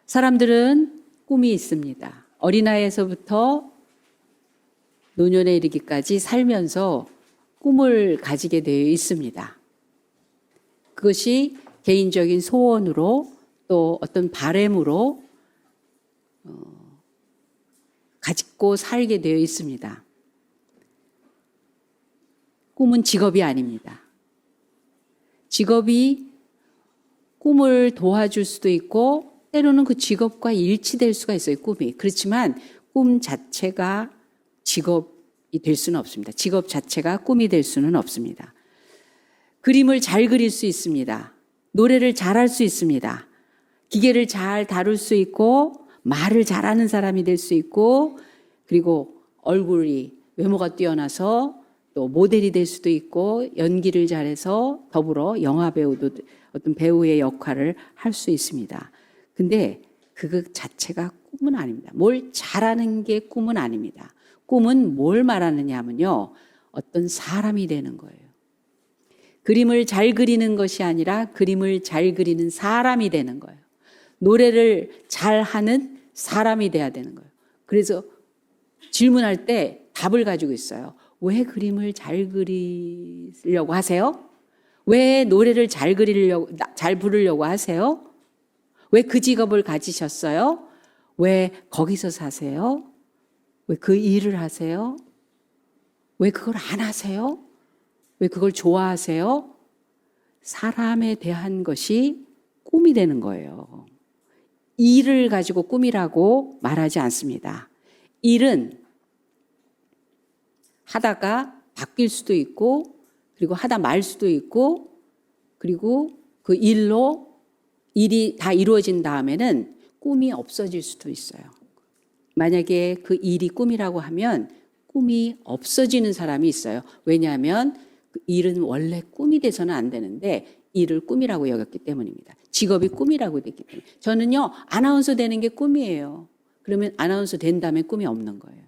사람들은 꿈이 있습니다. 어린아이에서부터 노년에 이르기까지 살면서 꿈을 가지게 되어 있습니다. 그것이 개인적인 소원으로 또 어떤 바램으로 가지고 살게 되어 있습니다. 꿈은 직업이 아닙니다. 직업이 꿈을 도와줄 수도 있고 때로는 그 직업과 일치될 수가 있어요, 꿈이. 그렇지만 꿈 자체가 직업이 될 수는 없습니다. 직업 자체가 꿈이 될 수는 없습니다. 그림을 잘 그릴 수 있습니다. 노래를 잘할 수 있습니다. 기계를 잘 다룰 수 있고 말을 잘하는 사람이 될 수 있고 그리고 얼굴이 외모가 뛰어나서 또 모델이 될 수도 있고 연기를 잘해서 더불어 영화 배우도 어떤 배우의 역할을 할 수 있습니다. 근데 그거 자체가 꿈은 아닙니다. 뭘 잘하는 게 꿈은 아닙니다. 꿈은 뭘 말하느냐 하면요. 어떤 사람이 되는 거예요. 그림을 잘 그리는 것이 아니라 그림을 잘 그리는 사람이 되는 거예요. 노래를 잘하는 사람이 돼야 되는 거예요. 그래서 질문할 때 답을 가지고 있어요. 왜 그림을 잘 그리려고 하세요? 왜 노래를 잘 부르려고 하세요? 왜 그 직업을 가지셨어요? 왜 거기서 사세요? 왜 그 일을 하세요? 왜 그걸 안 하세요? 왜 그걸 좋아하세요? 사람에 대한 것이 꿈이 되는 거예요. 일을 가지고 꿈이라고 말하지 않습니다. 일은 하다가 바뀔 수도 있고 그리고 하다 말 수도 있고 그리고 그 일이 다 이루어진 다음에는 꿈이 없어질 수도 있어요. 만약에 그 일이 꿈이라고 하면 꿈이 없어지는 사람이 있어요. 왜냐하면 그 일은 원래 꿈이 돼서는 안 되는데 일을 꿈이라고 여겼기 때문입니다. 직업이 꿈이라고 됐기 때문에. 저는요, 아나운서 되는 게 꿈이에요. 그러면 아나운서 된 다음에 꿈이 없는 거예요.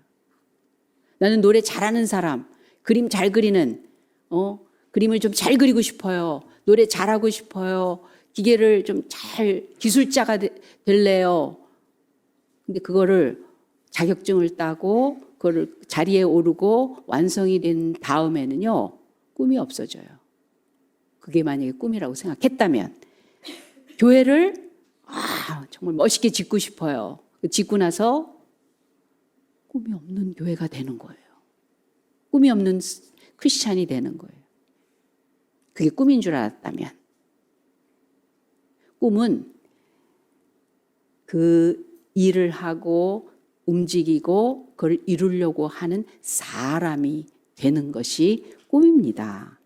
나는 노래 잘하는 사람, 그림 잘 그리는, 그림을 좀 잘 그리고 싶어요. 노래 잘하고 싶어요. 기계를 좀 기술자가 될래요. 근데 그거를 자격증을 따고, 그거를 자리에 오르고 완성이 된 다음에는요, 꿈이 없어져요. 그게 만약에 꿈이라고 생각했다면, 교회를, 정말 멋있게 짓고 싶어요. 짓고 나서 꿈이 없는 교회가 되는 거예요. 꿈이 없는 크리스찬이 되는 거예요. 그게 꿈인 줄 알았다면. 꿈은 그 일을 하고 움직이고 그걸 이루려고 하는 사람이 되는 것이 꿈입니다.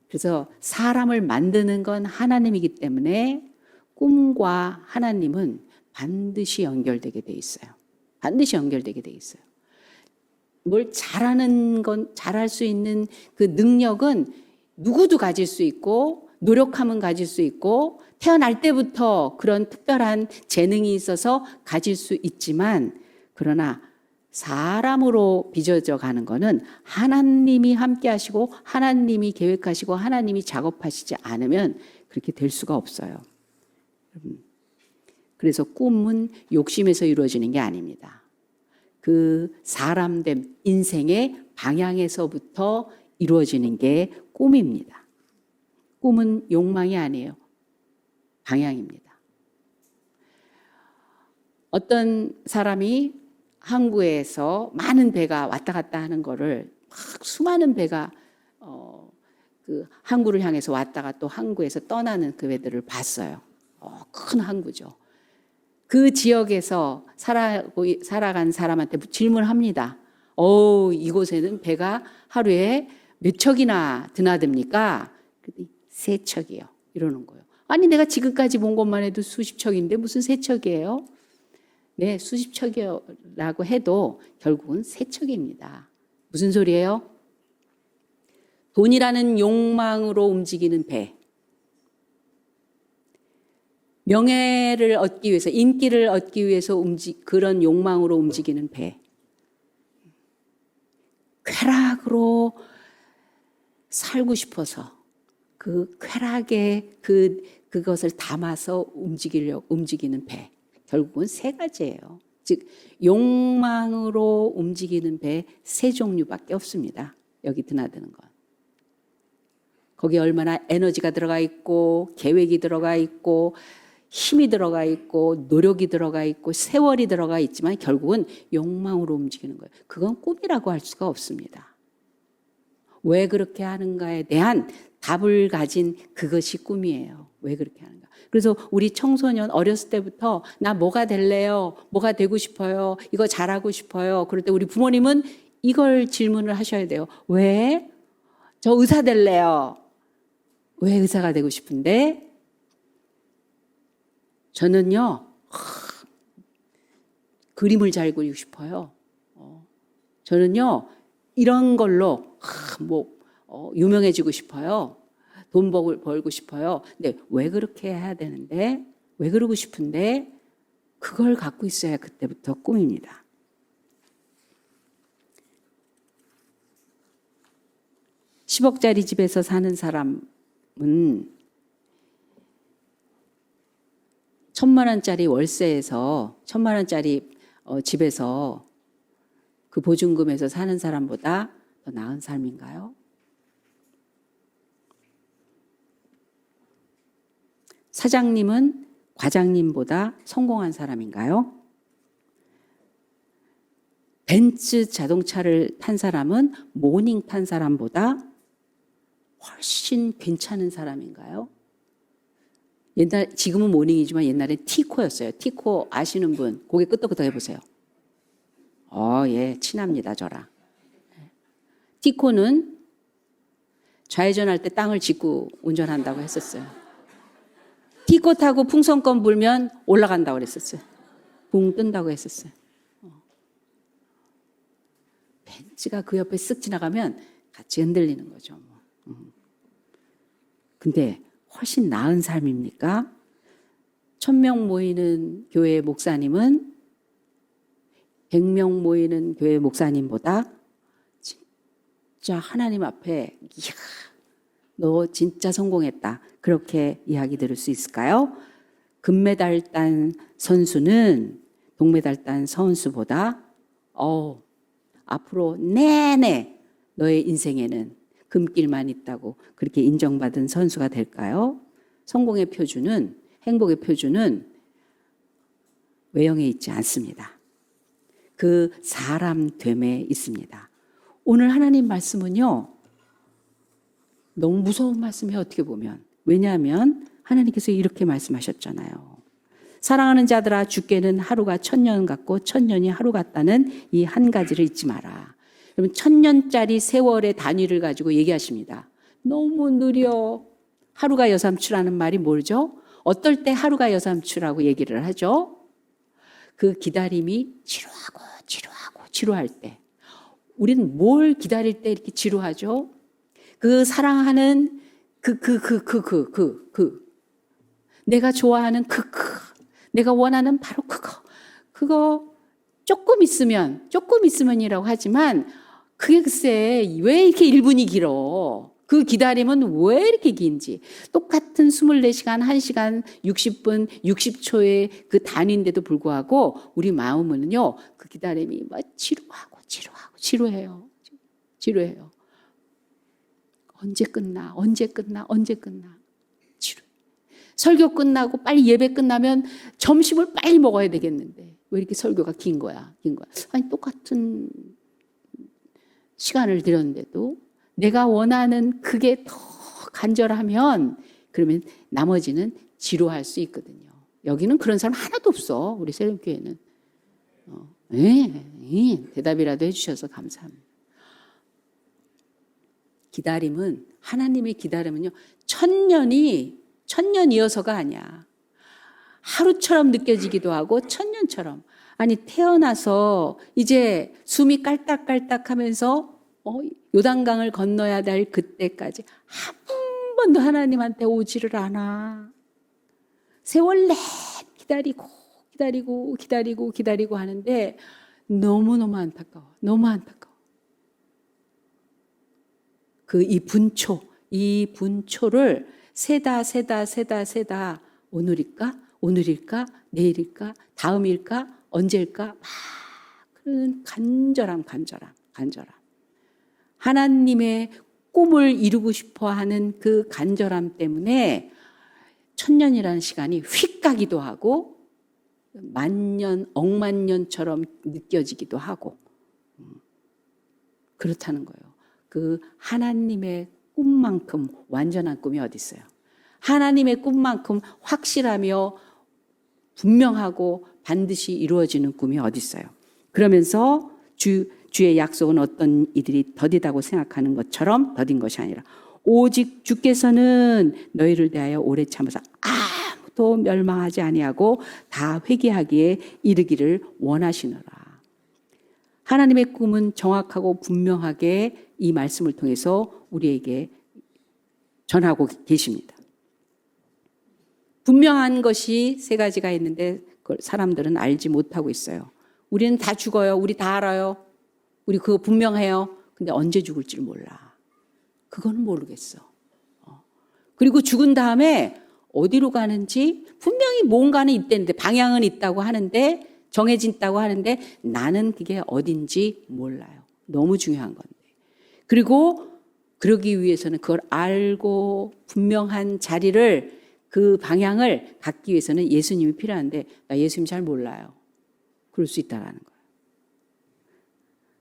그래서 사람을 만드는 건 하나님이기 때문에 꿈과 하나님은 반드시 연결되게 돼 있어요. 반드시 연결되게 돼 있어요. 뭘 잘할 수 있는 그 능력은 누구도 가질 수 있고 노력하면 가질 수 있고 태어날 때부터 그런 특별한 재능이 있어서 가질 수 있지만 그러나 사람으로 빚어져 가는 거는 하나님이 함께 하시고 하나님이 계획하시고 하나님이 작업하시지 않으면 그렇게 될 수가 없어요. 그래서 꿈은 욕심에서 이루어지는 게 아닙니다. 그 사람됨, 인생의 방향에서부터 이루어지는 게 꿈입니다. 꿈은 욕망이 아니에요. 방향입니다. 어떤 사람이 항구에서 많은 배가 왔다 갔다 하는 거를 막 수많은 배가 그 항구를 향해서 왔다가 또 항구에서 떠나는 그 배들을 봤어요. 큰 항구죠. 그 지역에서 살아간 사람한테 질문합니다. 이곳에는 배가 하루에 몇 척이나 드나듭니까? 3척이요. 이러는 거예요. 아니 내가 지금까지 본 것만 해도 수십 척인데 무슨 3척이에요? 네, 수십 척이라고 해도 결국은 3척입니다. 무슨 소리예요? 돈이라는 욕망으로 움직이는 배. 명예를 얻기 위해서, 인기를 얻기 위해서 그런 욕망으로 움직이는 배. 쾌락으로 살고 싶어서 그 쾌락의 그 그것을 담아서 움직이는 배. 결국은 세 가지예요. 즉 욕망으로 움직이는 배 세 종류밖에 없습니다. 여기 드나드는 건. 거기에 얼마나 에너지가 들어가 있고 계획이 들어가 있고 힘이 들어가 있고 노력이 들어가 있고 세월이 들어가 있지만 결국은 욕망으로 움직이는 거예요. 그건 꿈이라고 할 수가 없습니다. 왜 그렇게 하는가에 대한 답을 가진 그것이 꿈이에요. 왜 그렇게 하는가. 그래서 우리 청소년 어렸을 때부터 나 뭐가 될래요? 뭐가 되고 싶어요? 이거 잘하고 싶어요. 그럴 때 우리 부모님은 이걸 질문을 하셔야 돼요. 왜? 저 의사 될래요. 왜 의사가 되고 싶은데? 저는요, 그림을 잘 그리고 싶어요. 저는요, 이런 걸로 유명해지고 싶어요. 돈 벌고 싶어요. 근데 왜 그렇게 해야 되는데? 왜 그러고 싶은데? 그걸 갖고 있어야 그때부터 꿈입니다. (10억짜리) 집에서 사는 사람은 1,000만 원짜리 월세에서 1,000만 원짜리 집에서 그 보증금에서 사는 사람보다 더 나은 삶인가요? 사장님은 과장님보다 성공한 사람인가요? 벤츠 자동차를 탄 사람은 모닝 탄 사람보다 훨씬 괜찮은 사람인가요? 지금은 모닝이지만 옛날에 티코였어요. 티코 아시는 분 고개 끄덕끄덕 해보세요. 예, 친합니다, 저랑. 티코는 좌회전할 때 땅을 짚고 운전한다고 했었어요. 티코 타고 풍선껌 불면 올라간다고 그랬었어요. 붕 뜬다고 했었어요. 벤츠가 그 옆에 쓱 지나가면 같이 흔들리는 거죠. 근데 훨씬 나은 삶입니까? 1,000명 모이는 교회 목사님은 100명 모이는 교회 목사님보다 진짜 하나님 앞에 이야, 너 진짜 성공했다. 그렇게 이야기 들을 수 있을까요? 금메달 딴 선수는 동메달 딴 선수보다 앞으로 내내 너의 인생에는 금길만 있다고 그렇게 인정받은 선수가 될까요? 성공의 표준은, 행복의 표준은 외형에 있지 않습니다. 그 사람됨에 있습니다. 오늘 하나님 말씀은요, 너무 무서운 말씀이에요, 어떻게 보면. 왜냐하면 하나님께서 이렇게 말씀하셨잖아요. 사랑하는 자들아, 주께는 하루가 1,000년 같고 1,000년이 하루 같다는 이 한 가지를 잊지 마라. 그러면 1,000년짜리 세월의 단위를 가지고 얘기하십니다. 너무 느려. 하루가 여삼추라는 말이 뭐죠? 어떨 때 하루가 여삼추라고 얘기를 하죠? 그 기다림이 지루할 때. 우리는 뭘 기다릴 때 이렇게 지루하죠? 그 사랑하는 내가 좋아하는 내가 원하는 바로 그거 조금 있으면이라고 하지만 그게 글쎄 왜 이렇게 1분이 길어? 그 기다림은 왜 이렇게 긴지. 똑같은 24시간, 1시간, 60분, 60초의 그 단위인데도 불구하고 우리 마음은요, 그 기다림이 막 지루해요. 언제 끝나? 지루. 설교 끝나고 빨리 예배 끝나면 점심을 빨리 먹어야 되겠는데 왜 이렇게 설교가 긴 거야? 아니 똑같은 시간을 들였는데도 내가 원하는 그게 더 간절하면 그러면 나머지는 지루할 수 있거든요. 여기는 그런 사람 하나도 없어. 우리 세련교회는. 대답이라도 해주셔서 감사합니다. 기다림은, 하나님의 기다림은요, 1,000년이어서가 아니야. 하루처럼 느껴지기도 하고 1,000년처럼. 아니 태어나서 이제 숨이 깔딱깔딱 하면서 요단강을 건너야 될 그때까지 한 번도 하나님한테 오지를 않아. 세월 내 기다리고 하는데 너무너무 안타까워. 이 분초를 세다. 오늘일까? 내일일까? 다음일까? 언제일까? 막 그런 간절함. 하나님의 꿈을 이루고 싶어 하는 그 간절함 때문에 천년이라는 시간이 휙 가기도 하고 만년, 억만년처럼 느껴지기도 하고 그렇다는 거예요. 그 하나님의 꿈만큼 완전한 꿈이 어디 있어요? 하나님의 꿈만큼 확실하며 분명하고 반드시 이루어지는 꿈이 어디 있어요? 그러면서 주의 약속은 어떤 이들이 더디다고 생각하는 것처럼 더딘 것이 아니라 오직 주께서는 너희를 대하여 오래 참으사 아무도 멸망하지 아니하고 다 회개하기에 이르기를 원하시노라. 하나님의 꿈은 정확하고 분명하게 이 말씀을 통해서 우리에게 전하고 계십니다. 분명한 것이 세 가지가 있는데 그걸 사람들은 알지 못하고 있어요. 우리는 다 죽어요. 우리 다 알아요. 우리 그거 분명해요. 근데 언제 죽을지를 몰라. 그거는 모르겠어. 그리고 죽은 다음에 어디로 가는지 분명히 뭔가는 있다는데 방향은 있다고 하는데 정해진다고 하는데 나는 그게 어딘지 몰라요. 너무 중요한 건데. 그리고 그러기 위해서는 그걸 알고 분명한 자리를 그 방향을 갖기 위해서는 예수님이 필요한데 나 예수님 잘 몰라요. 그럴 수 있다라는 거예요.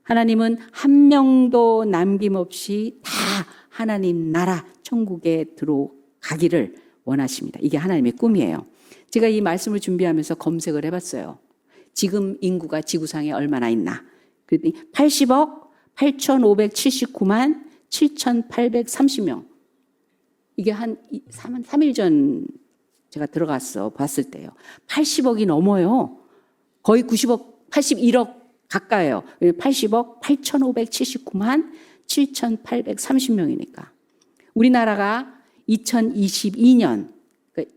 하나님은 한 명도 남김없이 다 하나님 나라 천국에 들어가기를 원하십니다. 이게 하나님의 꿈이에요. 제가 이 말씀을 준비하면서 검색을 해봤어요. 지금 인구가 지구상에 얼마나 있나. 그랬더니 80억 8,579만 7,830명. 이게 한 3일 전 제가 들어갔어 봤을 때요. 80억이 넘어요. 거의 90억, 81억 가까이요. 80억 8,579만 7,830명이니까. 우리나라가 2022년, 그러니까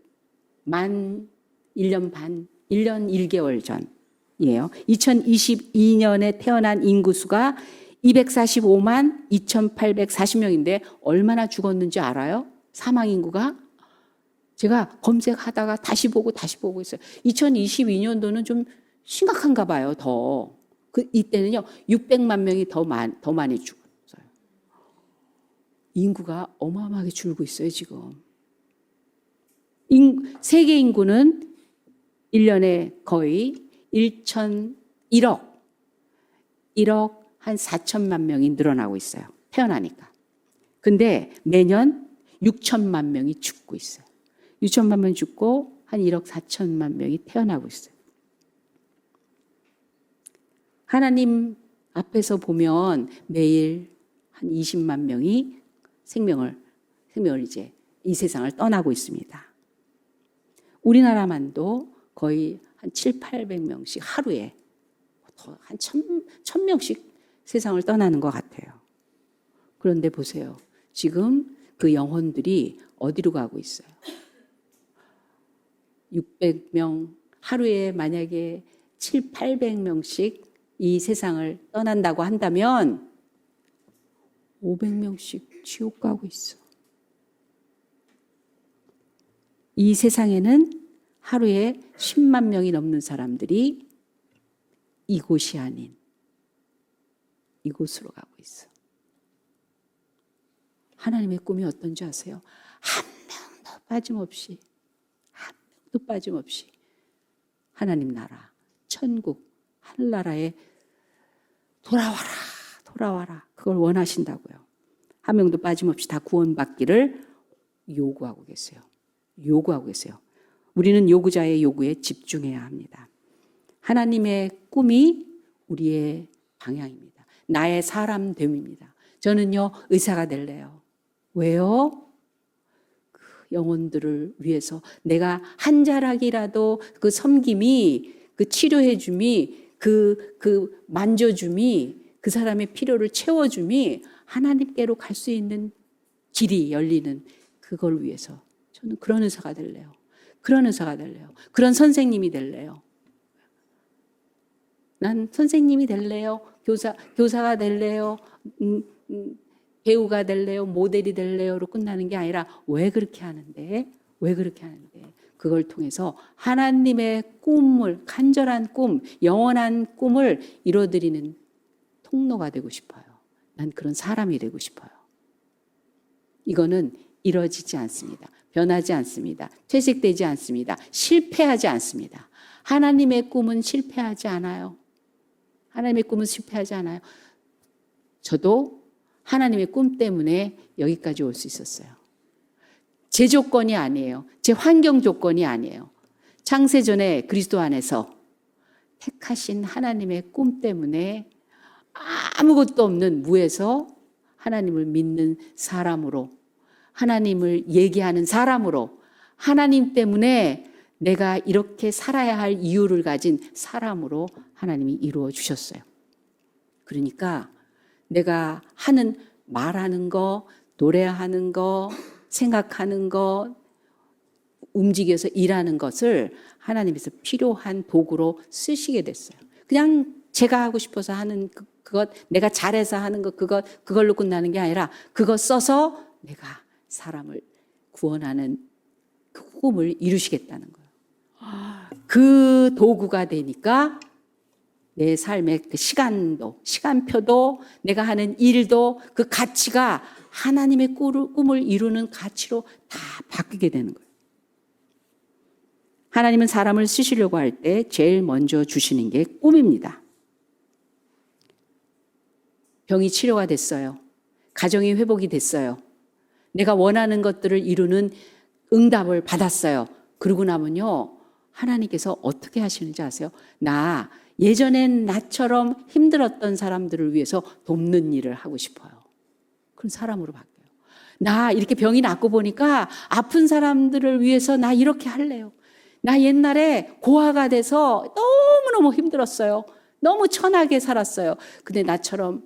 만 1년 반, 1년 1개월 전이에요. 2022년에 태어난 인구수가 245만 2,840명인데 얼마나 죽었는지 알아요? 사망 인구가? 제가 검색하다가 다시 보고 있어요. 2022년도는 좀 심각한가 봐요, 더. 이때는요, 600만 명이 더 많이 죽었어요. 인구가 어마어마하게 줄고 있어요, 지금. 세계 인구는 1년에 거의 1억 한 4천만 명이 늘어나고 있어요. 태어나니까. 근데 매년 6천만 명이 죽고 있어요. 6천만 명이 죽고 한 1억 4천만 명이 태어나고 있어요. 하나님 앞에서 보면 매일 한 20만 명이 생명을 이제 이 세상을 떠나고 있습니다. 우리나라만도 거의 한 700~800명씩 하루에 한 1000명씩 세상을 떠나는 것 같아요. 그런데 보세요. 지금 그 영혼들이 어디로 가고 있어요? 600명, 하루에 만약에 700~800명씩 이 세상을 떠난다고 한다면 500명씩 지옥 가고 있어. 이 세상에는 하루에 10만 명이 넘는 사람들이 이곳이 아닌 이곳으로 가고 있어. 하나님의 꿈이 어떤지 아세요? 한 명도 빠짐없이 하나님 나라, 천국, 하늘나라에 돌아와라. 그걸 원하신다고요. 한 명도 빠짐없이 다 구원받기를 요구하고 계세요. 우리는 요구자의 요구에 집중해야 합니다. 하나님의 꿈이 우리의 방향입니다. 나의 사람됨입니다. 저는요, 의사가 될래요. 왜요? 그 영혼들을 위해서 내가 한 자락이라도 그 섬김이, 그 치료해줌이, 그 만져줌이, 그 사람의 필요를 채워줌이 하나님께로 갈 수 있는 길이 열리는 그걸 위해서 저는 그런 의사가 될래요. 그런 선생님이 될래요. 난 선생님이 될래요. 교사가 될래요. 배우가 될래요? 모델이 될래요?로 끝나는 게 아니라 왜 그렇게 하는데? 왜 그렇게 하는데? 그걸 통해서 하나님의 꿈을, 간절한 꿈, 영원한 꿈을 이뤄드리는 통로가 되고 싶어요. 난 그런 사람이 되고 싶어요. 이거는 이뤄지지 않습니다. 변하지 않습니다. 퇴색되지 않습니다. 실패하지 않습니다. 하나님의 꿈은 실패하지 않아요. 하나님의 꿈은 실패하지 않아요. 저도 하나님의 꿈 때문에 여기까지 올 수 있었어요. 제 조건이 아니에요. 제 환경 조건이 아니에요. 창세전에 그리스도 안에서 택하신 하나님의 꿈 때문에 아무것도 없는 무에서 하나님을 믿는 사람으로, 하나님을 얘기하는 사람으로, 하나님 때문에 내가 이렇게 살아야 할 이유를 가진 사람으로 하나님이 이루어 주셨어요. 그러니까 내가 하는, 말하는 거, 노래하는 거, 생각하는 것, 움직여서 일하는 것을 하나님께서 필요한 도구로 쓰시게 됐어요. 그냥 제가 하고 싶어서 하는 그것, 내가 잘해서 하는 것, 그걸로 끝나는 게 아니라 그거 써서 내가 사람을 구원하는 그 꿈을 이루시겠다는 거예요. 그 도구가 되니까 내 삶의 그 시간도, 시간표도, 내가 하는 일도 그 가치가 하나님의 꿈을 이루는 가치로 다 바뀌게 되는 거예요. 하나님은 사람을 쓰시려고 할 때 제일 먼저 주시는 게 꿈입니다. 병이 치료가 됐어요. 가정이 회복이 됐어요. 내가 원하는 것들을 이루는 응답을 받았어요. 그러고 나면요, 하나님께서 어떻게 하시는지 아세요? 예전엔 나처럼 힘들었던 사람들을 위해서 돕는 일을 하고 싶어요. 그런 사람으로 바뀌어요. 이렇게 병이 낫고 보니까 아픈 사람들을 위해서 나 이렇게 할래요. 나 옛날에 고아가 돼서 너무너무 힘들었어요. 너무 천하게 살았어요. 근데 나처럼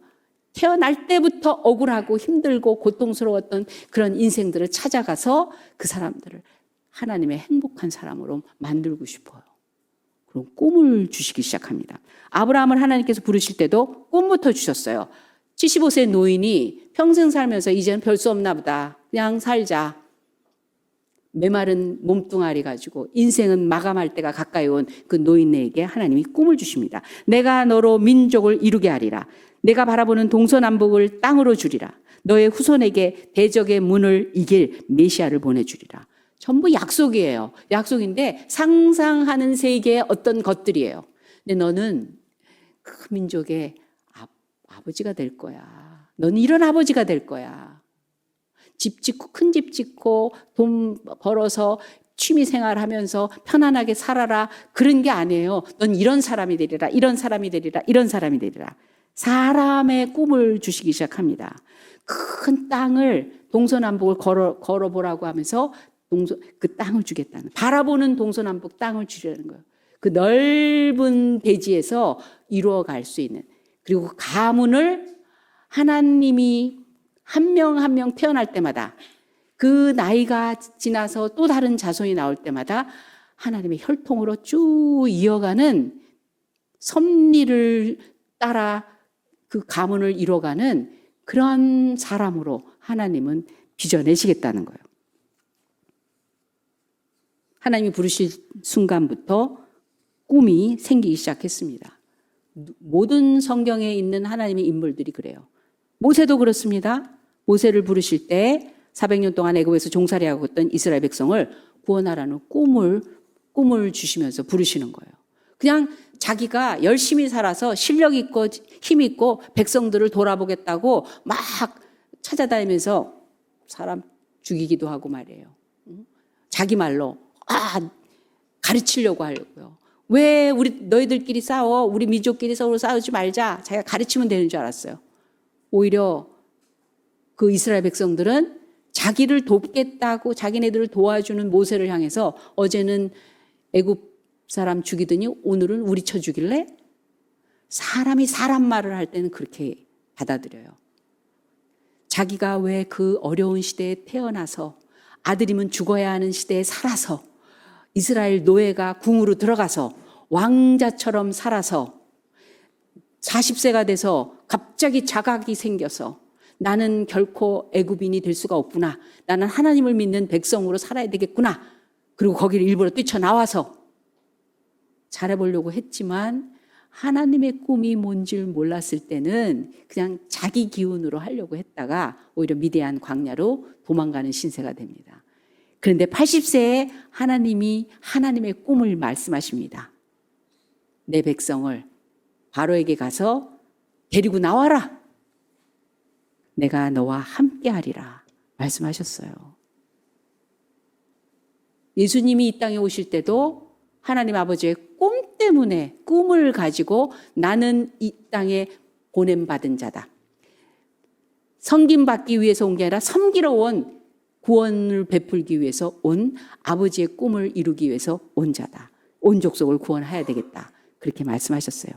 태어날 때부터 억울하고 힘들고 고통스러웠던 그런 인생들을 찾아가서 그 사람들을 하나님의 행복한 사람으로 만들고 싶어요. 그럼 꿈을 주시기 시작합니다. 아브라함을 하나님께서 부르실 때도 꿈부터 주셨어요. 75세 노인이 평생 살면서 이제는 별 수 없나 보다. 그냥 살자. 메마른 몸뚱아리 가지고 인생은 마감할 때가 가까이 온 그 노인에게 하나님이 꿈을 주십니다. 내가 너로 민족을 이루게 하리라. 내가 바라보는 동서남북을 땅으로 주리라. 너의 후손에게 대적의 문을 이길 메시아를 보내주리라. 전부 약속이에요. 약속인데 상상하는 세계의 어떤 것들이에요. 근데 너는 그 민족의 아버지가 될 거야. 너는 이런 아버지가 될 거야. 집 짓고 큰 집 짓고 돈 벌어서 취미 생활하면서 편안하게 살아라. 그런 게 아니에요. 넌 이런 사람이 되리라. 이런 사람이 되리라. 이런 사람이 되리라. 사람의 꿈을 주시기 시작합니다. 큰 땅을 동서남북을 걸어보라고 하면서 그 땅을 주겠다는, 바라보는 동서남북 땅을 주려는 거예요. 그 넓은 대지에서 이루어갈 수 있는, 그리고 가문을 하나님이 한 명 한 명 태어날 때마다, 그 나이가 지나서 또 다른 자손이 나올 때마다 하나님의 혈통으로 쭉 이어가는 섭리를 따라 그 가문을 이뤄가는 그런 사람으로 하나님은 빚어내시겠다는 거예요. 하나님이 부르실 순간부터 꿈이 생기기 시작했습니다. 모든 성경에 있는 하나님의 인물들이 그래요. 모세도 그렇습니다. 모세를 부르실 때 400년 동안 애굽에서 종살이하고 있던 이스라엘 백성을 구원하라는 꿈을 주시면서 부르시는 거예요. 그냥 자기가 열심히 살아서 실력 있고 힘 있고 백성들을 돌아보겠다고 막 찾아다니면서 사람 죽이기도 하고 말이에요. 자기 말로 가르치려고 하려고요. 왜 너희들끼리 싸워? 우리 민족끼리 서로 싸우지 말자. 자기가 가르치면 되는 줄 알았어요. 오히려 그 이스라엘 백성들은 자기를 돕겠다고 자기네들을 도와주는 모세를 향해서 어제는 애굽 사람 죽이더니 오늘은 우리 쳐 죽일래? 사람이 사람 말을 할 때는 그렇게 받아들여요. 자기가 왜 그 어려운 시대에 태어나서 아들이면 죽어야 하는 시대에 살아서 이스라엘 노예가 궁으로 들어가서 왕자처럼 살아서 40세가 돼서 갑자기 자각이 생겨서 나는 결코 애굽인이 될 수가 없구나. 나는 하나님을 믿는 백성으로 살아야 되겠구나. 그리고 거기를 일부러 뛰쳐나와서 잘해보려고 했지만 하나님의 꿈이 뭔지를 몰랐을 때는 그냥 자기 기운으로 하려고 했다가 오히려 미디안 광야로 도망가는 신세가 됩니다. 그런데 80세에 하나님이 하나님의 꿈을 말씀하십니다. 내 백성을 바로에게 가서 데리고 나와라. 내가 너와 함께하리라 말씀하셨어요. 예수님이 이 땅에 오실 때도 하나님 아버지의 꿈 때문에 꿈을 가지고 나는 이 땅에 보냄받은 자다. 섬김받기 위해서 온 게 아니라 섬기러 온 구원을 베풀기 위해서 온 아버지의 꿈을 이루기 위해서 온 자다. 온 족속을 구원해야 되겠다. 그렇게 말씀하셨어요.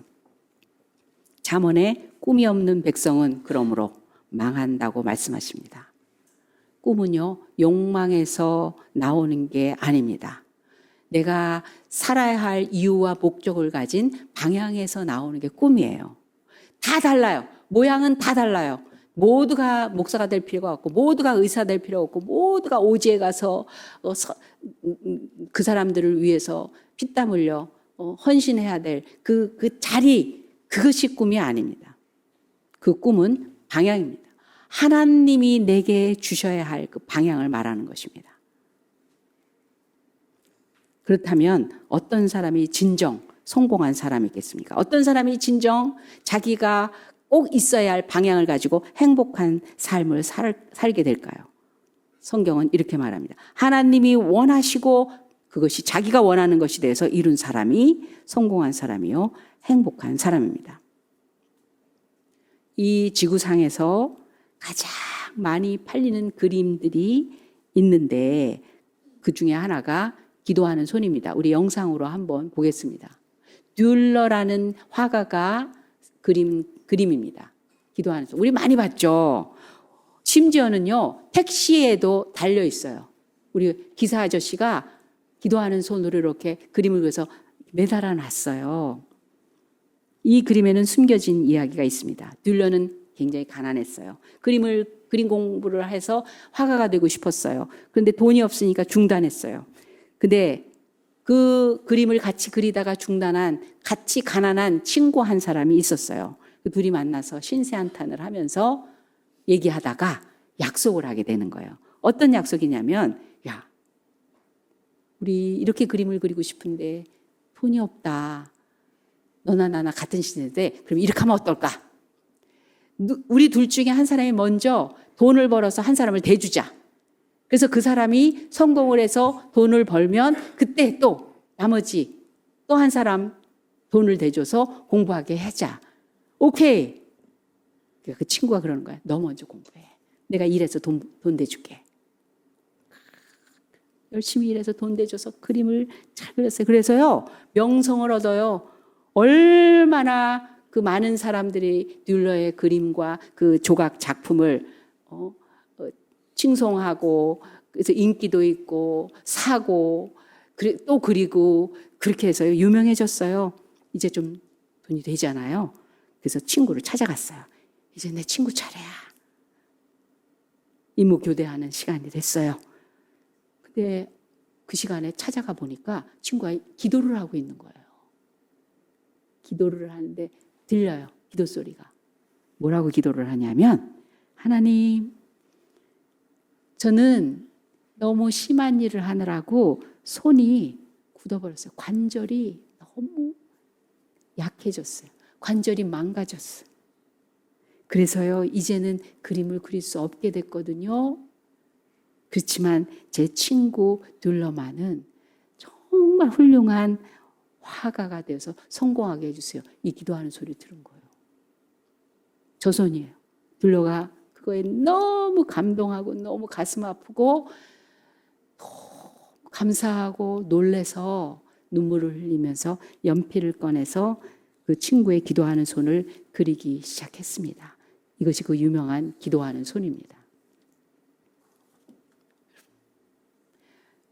잠언에 꿈이 없는 백성은 그러므로 망한다고 말씀하십니다. 꿈은요, 욕망에서 나오는 게 아닙니다. 내가 살아야 할 이유와 목적을 가진 방향에서 나오는 게 꿈이에요. 다 달라요. 모양은 다 달라요. 모두가 목사가 될 필요가 없고, 모두가 의사 될 필요가 없고, 모두가 오지에 가서 그 사람들을 위해서 피땀 흘려 헌신해야 될 그 자리, 그것이 꿈이 아닙니다. 그 꿈은 방향입니다. 하나님이 내게 주셔야 할 그 방향을 말하는 것입니다. 그렇다면 어떤 사람이 진정 성공한 사람이겠습니까? 어떤 사람이 진정 자기가 꼭 있어야 할 방향을 가지고 행복한 삶을 살게 될까요? 성경은 이렇게 말합니다. 하나님이 원하시고 그것이 자기가 원하는 것이 돼서 이룬 사람이 성공한 사람이요, 행복한 사람입니다. 이 지구상에서 가장 많이 팔리는 그림들이 있는데 그 중에 하나가 기도하는 손입니다. 우리 영상으로 한번 보겠습니다. 듈러라는 화가가 그림입니다. 기도하는 손. 우리 많이 봤죠. 심지어는요, 택시에도 달려 있어요. 우리 기사 아저씨가 기도하는 손으로 이렇게 그림을 그려서 매달아 놨어요. 이 그림에는 숨겨진 이야기가 있습니다. 듈러는 굉장히 가난했어요. 그림 공부를 해서 화가가 되고 싶었어요. 그런데 돈이 없으니까 중단했어요. 근데 그 그림을 같이 그리다가 중단한 같이 가난한 친구 한 사람이 있었어요. 그 둘이 만나서 신세한탄을 하면서 얘기하다가 약속을 하게 되는 거예요. 어떤 약속이냐면, 야, 우리 이렇게 그림을 그리고 싶은데 돈이 없다. 너나 나나 같은 시대인데 그럼 이렇게 하면 어떨까? 우리 둘 중에 한 사람이 먼저 돈을 벌어서 한 사람을 대주자. 그래서 그 사람이 성공을 해서 돈을 벌면 그때 또 나머지 또 한 사람 돈을 대줘서 공부하게 하자. 오케이. 그 친구가 그러는 거야. 너 먼저 공부해. 내가 일해서 돈 대줄게. 열심히 일해서 돈 대줘서 그림을 잘 그렸어요. 그래서요, 명성을 얻어요. 얼마나 그 많은 사람들이 듈러의 그림과 그 조각 작품을 칭송하고, 그래서 인기도 있고 사고 또 그리고 그렇게 해서요 유명해졌어요. 이제 좀 돈이 되잖아요. 그래서 친구를 찾아갔어요. 이제 내 친구 차례야. 임무 교대하는 시간이 됐어요. 근데 그 시간에 찾아가 보니까 친구가 기도를 하고 있는 거예요. 기도를 하는데 들려요. 기도 소리가. 뭐라고 기도를 하냐면, 하나님, 저는 너무 심한 일을 하느라고 손이 굳어버렸어요. 관절이 너무 약해졌어요. 관절이 망가졌어요. 그래서요, 이제는 그림을 그릴 수 없게 됐거든요. 그렇지만 제 친구 듈러만은 정말 훌륭한 화가가 되어서 성공하게 해주세요. 이 기도하는 소리 들은 거예요. 저 손이에요. 듈러가 그거에 너무 감동하고 너무 가슴 아프고 너무 감사하고 놀래서 눈물을 흘리면서 연필을 꺼내서 그 친구의 기도하는 손을 그리기 시작했습니다. 이것이 그 유명한 기도하는 손입니다.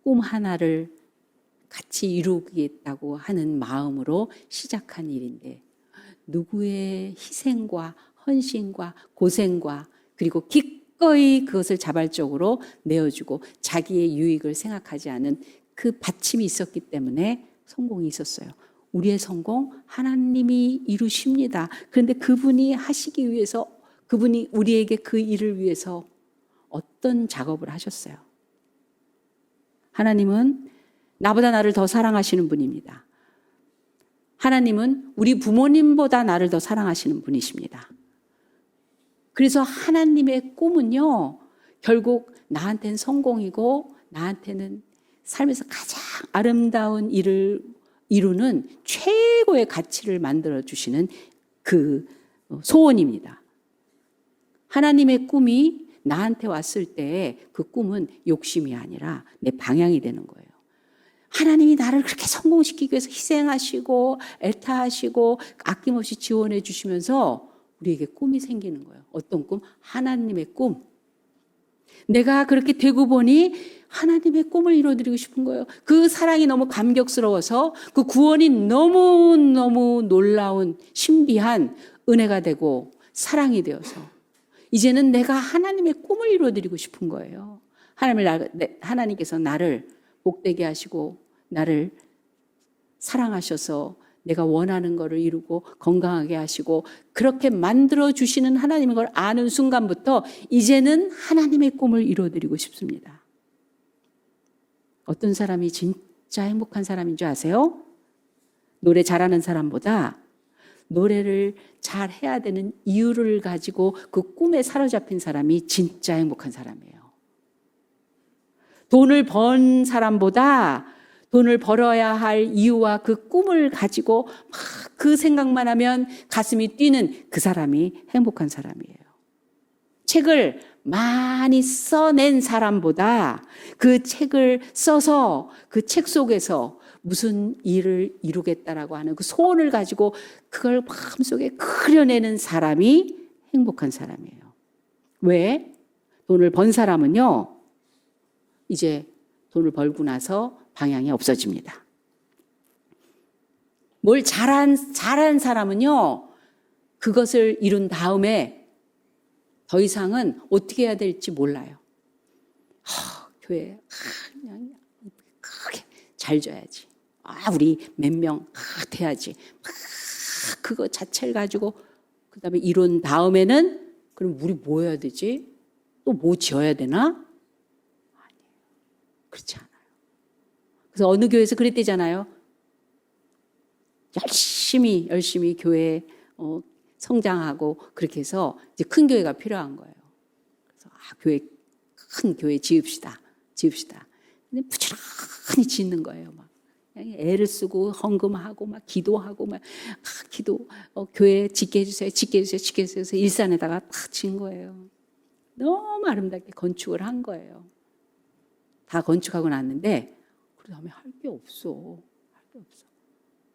꿈 하나를 같이 이루겠다고 하는 마음으로 시작한 일인데, 누구의 희생과 헌신과 고생과 그리고 기꺼이 그것을 자발적으로 내어주고 자기의 유익을 생각하지 않은 그 받침이 있었기 때문에 성공이 있었어요. 우리의 성공 하나님이 이루십니다. 그런데 그분이 하시기 위해서, 그분이 우리에게 그 일을 위해서 어떤 작업을 하셨어요? 하나님은 나보다 나를 더 사랑하시는 분입니다. 하나님은 우리 부모님보다 나를 더 사랑하시는 분이십니다. 그래서 하나님의 꿈은요, 결국 나한테는 성공이고 나한테는 삶에서 가장 아름다운 일을 이루는 최고의 가치를 만들어주시는 그 소원입니다. 하나님의 꿈이 나한테 왔을 때 그 꿈은 욕심이 아니라 내 방향이 되는 거예요. 하나님이 나를 그렇게 성공시키기 위해서 희생하시고 애타하시고 아낌없이 지원해 주시면서 우리에게 꿈이 생기는 거예요. 어떤 꿈? 하나님의 꿈. 내가 그렇게 되고 보니 하나님의 꿈을 이루어드리고 싶은 거예요. 그 사랑이 너무 감격스러워서 그 구원이 너무너무 놀라운 신비한 은혜가 되고 사랑이 되어서 이제는 내가 하나님의 꿈을 이루어드리고 싶은 거예요. 하나님께서 나를 복되게 하시고 나를 사랑하셔서 내가 원하는 것을 이루고 건강하게 하시고 그렇게 만들어주시는 하나님인 걸 아는 순간부터 이제는 하나님의 꿈을 이루어드리고 싶습니다. 어떤 사람이 진짜 행복한 사람인 줄 아세요? 노래 잘하는 사람보다 노래를 잘 해야 되는 이유를 가지고 그 꿈에 사로잡힌 사람이 진짜 행복한 사람이에요. 돈을 번 사람보다 돈을 벌어야 할 이유와 그 꿈을 가지고 막 그 생각만 하면 가슴이 뛰는 그 사람이 행복한 사람이에요. 책을 많이 써낸 사람보다 그 책을 써서 그 책 속에서 무슨 일을 이루겠다라고 하는 그 소원을 가지고 그걸 마음속에 그려내는 사람이 행복한 사람이에요. 왜? 돈을 번 사람은요, 이제 돈을 벌고 나서 방향이 없어집니다. 뭘 잘한 사람은요, 그것을 이룬 다음에 더 이상은 어떻게 해야 될지 몰라요. 교회 그냥 크게 잘 져야지. 우리 몇 명 돼야지. 그거 자체를 가지고 그다음에 이룬 다음에는 그럼 우리 뭐 해야 되지? 또 뭐 지어야 되나? 아니에요. 그렇지 않아요. 그래서 어느 교회에서 그랬대잖아요. 열심히 교회 성장하고 그렇게 해서 이제 큰 교회가 필요한 거예요. 그래서 큰 교회 지읍시다. 근데 부지런히 짓는 거예요. 막 애를 쓰고 헌금하고 막 기도하고 막 교회 짓게 해주세요. 그래서 일산에다가 탁 진 거예요. 너무 아름답게 건축을 한 거예요. 다 건축하고 났는데 그다음에 할 게 없어.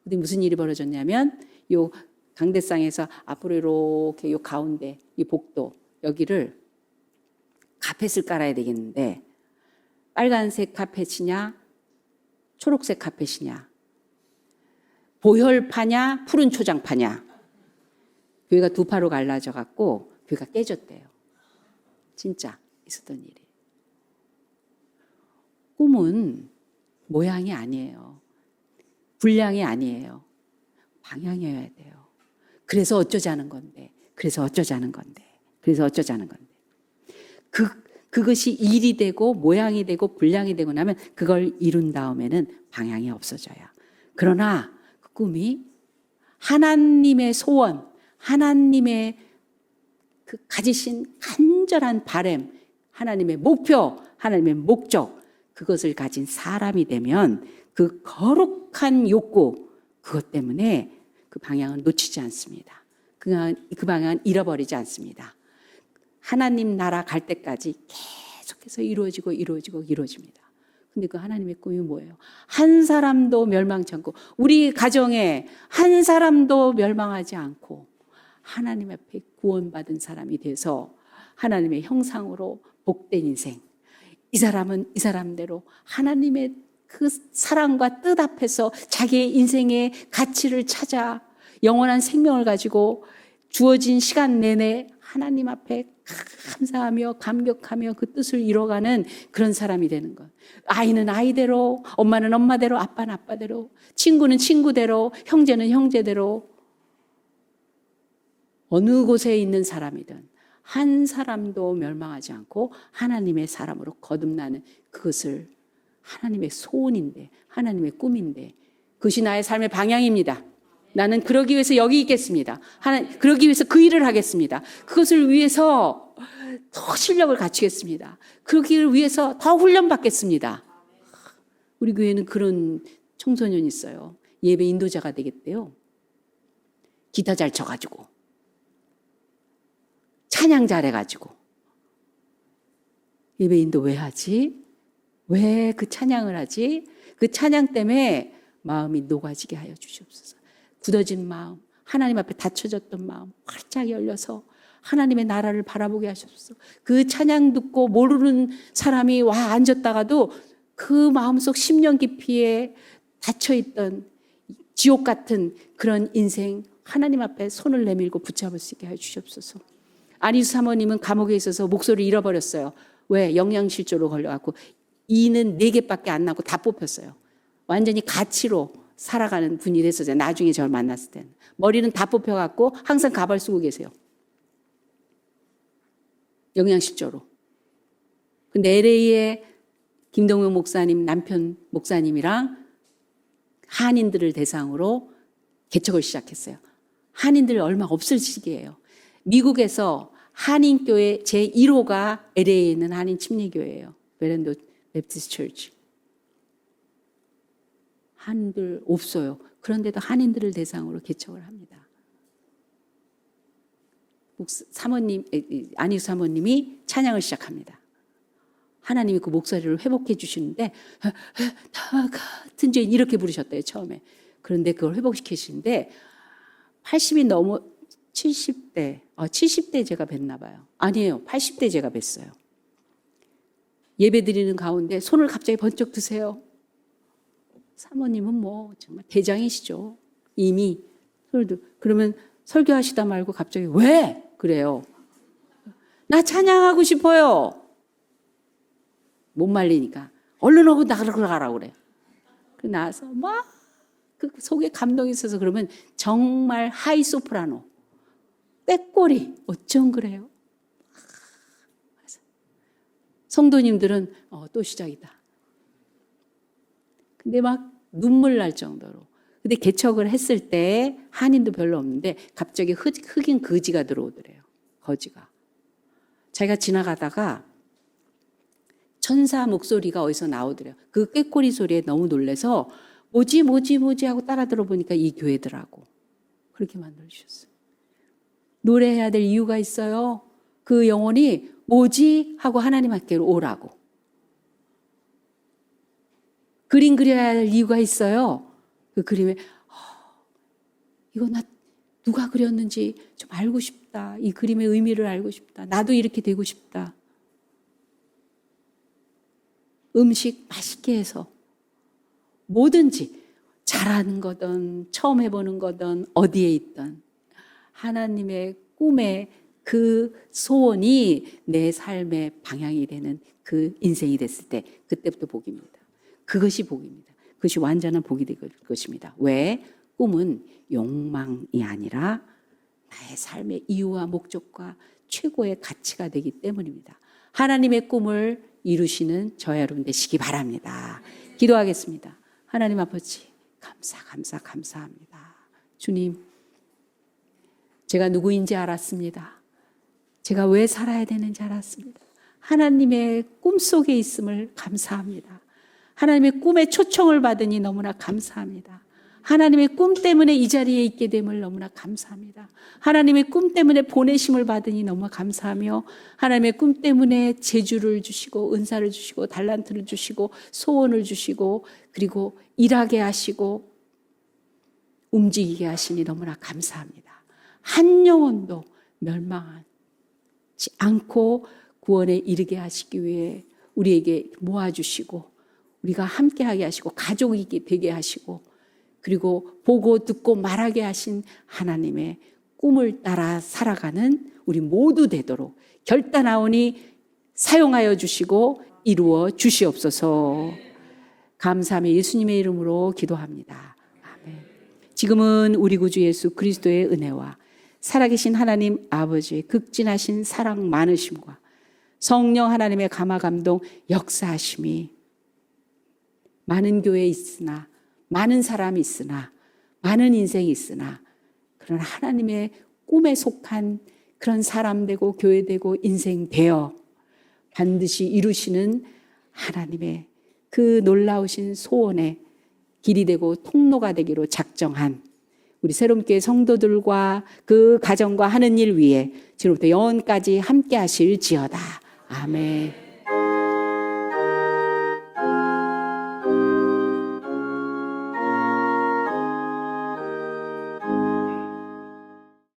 근데 무슨 일이 벌어졌냐면 요 강대상에서 앞으로 이렇게 요 가운데 이 복도 여기를 카펫을 깔아야 되겠는데 빨간색 카펫이냐 초록색 카펫이냐 보혈파냐 푸른 초장파냐 교회가 두 파로 갈라져 갖고 교회가 깨졌대요. 진짜 있었던 일이. 꿈은 모양이 아니에요. 분량이 아니에요. 방향이어야 돼요. 그래서 어쩌자는 건데. 그것이 일이 되고 모양이 되고 분량이 되고 나면 그걸 이룬 다음에는 방향이 없어져요. 그러나 그 꿈이 하나님의 소원, 하나님의 그 가지신 간절한 바람, 하나님의 목표, 하나님의 목적, 그것을 가진 사람이 되면 그 거룩한 욕구, 그것 때문에 그 방향은 놓치지 않습니다. 그 방향은 잃어버리지 않습니다. 하나님 나라 갈 때까지 계속해서 이루어집니다. 근데 그 하나님의 꿈이 뭐예요? 한 사람도 멸망치 않고 우리 가정에 한 사람도 멸망하지 않고 하나님 앞에 구원받은 사람이 돼서 하나님의 형상으로 복된 인생. 이 사람은 이 사람대로 하나님의 그 사랑과 뜻 앞에서 자기의 인생의 가치를 찾아 영원한 생명을 가지고 주어진 시간 내내 하나님 앞에 감사하며 감격하며 그 뜻을 이뤄가는 그런 사람이 되는 것. 아이는 아이대로, 엄마는 엄마대로, 아빠는 아빠대로, 친구는 친구대로, 형제는 형제대로, 어느 곳에 있는 사람이든 한 사람도 멸망하지 않고 하나님의 사람으로 거듭나는 그것을 하나님의 소원인데, 하나님의 꿈인데, 그것이 나의 삶의 방향입니다. 나는 그러기 위해서 여기 있겠습니다. 그러기 위해서 그 일을 하겠습니다. 그것을 위해서 더 실력을 갖추겠습니다. 그러기를 위해서 더 훈련받겠습니다. 우리 교회는 그런 청소년이 있어요. 예배 인도자가 되겠대요. 기타 잘 쳐가지고, 찬양 잘해가지고. 예배 인도 왜 하지? 왜 그 찬양을 하지? 그 찬양 때문에 마음이 녹아지게 하여 주시옵소서. 굳어진 마음, 하나님 앞에 닫혀졌던 마음 활짝 열려서 하나님의 나라를 바라보게 하셨소. 그 찬양 듣고 모르는 사람이 와 앉았다가도 그 마음속 10년 깊이에 닫혀있던 지옥 같은 그런 인생 하나님 앞에 손을 내밀고 붙잡을 수 있게 해주시옵소서. 안희수 사모님은 감옥에 있어서 목소리를 잃어버렸어요. 왜? 영양실조로 걸려갖고 이는 4개밖에 안 나고 다 뽑혔어요. 완전히 가치로 살아가는 분이 됐었어요. 나중에 저를 만났을 때는. 머리는 다 뽑혀갖고 항상 가발 쓰고 계세요. 영양실조로. 근데 LA에 김동영 목사님, 남편 목사님이랑 한인들을 대상으로 개척을 시작했어요. 한인들 얼마 없을 시기예요. 미국에서 한인교회 제1호가 LA에 있는 한인 침례교회예요. 베란도 베프티스트 처치. 한인들 없어요. 그런데도 한인들을 대상으로 개척을 합니다. 사모님, 안희수 사모님이 찬양을 시작합니다. 하나님이 그 목소리를 회복해 주시는데 다 같은 죄인 이렇게 부르셨대요, 처음에. 그런데 그걸 회복시키시는데 80이 넘어 70대 제가 뵀나 봐요. 아니에요. 80대 제가 뵀어요. 예배 드리는 가운데 손을 갑자기 번쩍 드세요. 사모님은 뭐 정말 대장이시죠. 이미 그러면 설교하시다 말고 갑자기 왜? 그래요. 나 찬양하고 싶어요. 못 말리니까 얼른 오고 나가라고 그래요. 그 나와서 막 그 속에 감동이 있어서 그러면 정말 하이 소프라노 꾀꼬리 어쩜 그래요? 성도님들은 또 시작이다. 근데 막 눈물 날 정도로. 근데 개척을 했을 때 한인도 별로 없는데 갑자기 흑인 거지가 들어오더래요. 거지가. 자기가 지나가다가 천사 목소리가 어디서 나오더래요. 그 꾀꼬리 소리에 너무 놀라서 뭐지 하고 따라 들어보니까 이 교회더라고. 그렇게 만들어주셨어요. 노래해야 될 이유가 있어요. 그 영혼이 뭐지 하고 하나님 앞께로 오라고. 그림 그려야 할 이유가 있어요. 그 그림에 이거 나 누가 그렸는지 좀 알고 싶다. 이 그림의 의미를 알고 싶다. 나도 이렇게 되고 싶다. 음식 맛있게 해서 뭐든지 잘하는 거든 처음 해보는 거든 어디에 있든 하나님의 꿈의 그 소원이 내 삶의 방향이 되는 그 인생이 됐을 때 그때부터 복입니다. 그것이 복입니다. 그것이 완전한 복이 될 것입니다. 왜? 꿈은 욕망이 아니라 나의 삶의 이유와 목적과 최고의 가치가 되기 때문입니다. 하나님의 꿈을 이루시는 저와 여러분 되시기 바랍니다. 기도하겠습니다. 하나님 아버지 감사합니다. 주님, 제가 누구인지 알았습니다. 제가 왜 살아야 되는지 알았습니다. 하나님의 꿈속에 있음을 감사합니다. 하나님의 꿈에 초청을 받으니 너무나 감사합니다. 하나님의 꿈 때문에 이 자리에 있게 됨을 너무나 감사합니다. 하나님의 꿈 때문에 보내심을 받으니 너무 감사하며 하나님의 꿈 때문에 재주를 주시고 은사를 주시고 달란트를 주시고 소원을 주시고 그리고 일하게 하시고 움직이게 하시니 너무나 감사합니다. 한 영혼도 멸망하지 않고 구원에 이르게 하시기 위해 우리에게 모아주시고 우리가 함께하게 하시고 가족이 되게 하시고 그리고 보고 듣고 말하게 하신 하나님의 꿈을 따라 살아가는 우리 모두 되도록 결단하오니 사용하여 주시고 이루어 주시옵소서. 감사하며 예수님의 이름으로 기도합니다. 아멘. 지금은 우리 구주 예수 그리스도의 은혜와 살아계신 하나님 아버지의 극진하신 사랑 많으심과 성령 하나님의 감화 감동 역사하심이 많은 교회에 있으나 많은 사람이 있으나 많은 인생이 있으나 그런 하나님의 꿈에 속한 그런 사람 되고 교회 되고 인생 되어 반드시 이루시는 하나님의 그 놀라우신 소원의 길이 되고 통로가 되기로 작정한 우리 새롬교회 성도들과 그 가정과 하는 일 위에 지금부터 영원까지 함께 하실지어다. 아멘.